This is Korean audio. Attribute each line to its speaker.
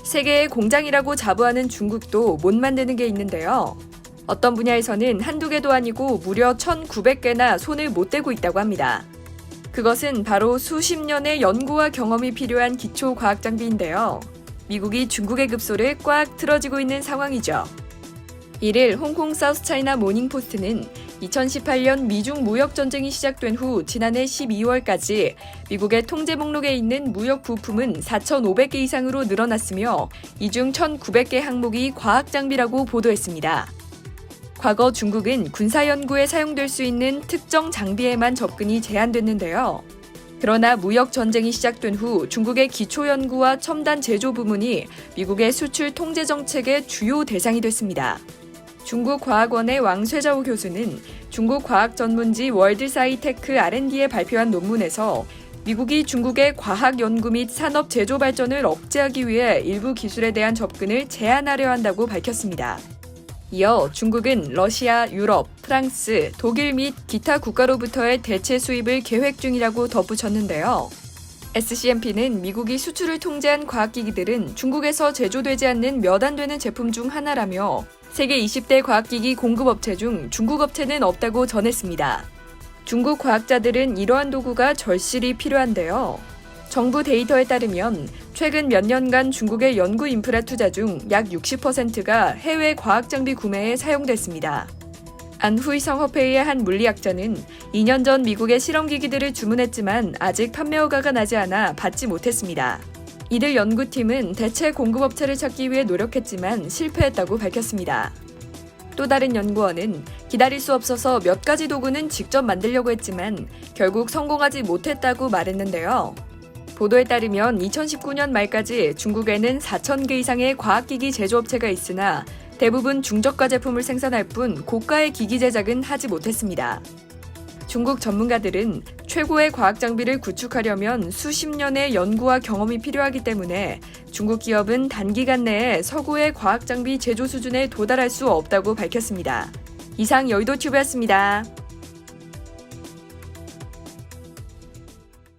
Speaker 1: 세계의 공장이라고 자부하는 중국도 못 만드는 게 있는데요. 어떤 분야에서는 한두 개도 아니고 무려 1,900개나 손을 못 대고 있다고 합니다. 그것은 바로 수십 년의 연구와 경험이 필요한 기초 과학 장비인데요. 미국이 중국의 급소를 꽉 틀어지고 있는 상황이죠. 1일 홍콩 사우스차이나 모닝포스트는 2018년 미중 무역 전쟁이 시작된 후 지난해 12월까지 미국의 통제 목록에 있는 무역 부품은 4,500개 이상으로 늘어났으며 이 중 1,900개 항목이 과학 장비라고 보도했습니다. 과거 중국은 군사 연구에 사용될 수 있는 특정 장비에만 접근이 제한됐는데요. 그러나 무역 전쟁이 시작된 후 중국의 기초 연구와 첨단 제조 부문이 미국의 수출 통제 정책의 주요 대상이 됐습니다. 중국 과학원의 왕쇠자오 교수는 중국 과학 전문지 월드사이테크 R&D에 발표한 논문에서 미국이 중국의 과학 연구 및 산업 제조 발전을 억제하기 위해 일부 기술에 대한 접근을 제한하려 한다고 밝혔습니다. 이어 중국은 러시아, 유럽, 프랑스, 독일 및 기타 국가로부터의 대체 수입을 계획 중이라고 덧붙였는데요. SCMP는 미국이 수출을 통제한 과학기기들은 중국에서 제조되지 않는 몇 안 되는 제품 중 하나라며 세계 20대 과학기기 공급업체 중 중국 업체는 없다고 전했습니다. 중국 과학자들은 이러한 도구가 절실히 필요한데요. 정부 데이터에 따르면 최근 몇 년간 중국의 연구 인프라 투자 중 약 60%가 해외 과학장비 구매에 사용됐습니다. 안후이성 허페이의 한 물리학자는 2년 전 미국의 실험기기들을 주문했지만 아직 판매 허가가 나지 않아 받지 못했습니다. 이들 연구팀은 대체 공급업체를 찾기 위해 노력했지만 실패했다고 밝혔습니다. 또 다른 연구원은 기다릴 수 없어서 몇 가지 도구는 직접 만들려고 했지만 결국 성공하지 못했다고 말했는데요. 보도에 따르면 2019년 말까지 중국에는 4,000개 이상의 과학기기 제조업체가 있으나 대부분 중저가 제품을 생산할 뿐 고가의 기기 제작은 하지 못했습니다. 중국 전문가들은 최고의 과학 장비를 구축하려면 수십 년의 연구와 경험이 필요하기 때문에 중국 기업은 단기간 내에 서구의 과학 장비 제조 수준에 도달할 수 없다고 밝혔습니다. 이상 여의도 튜브였습니다.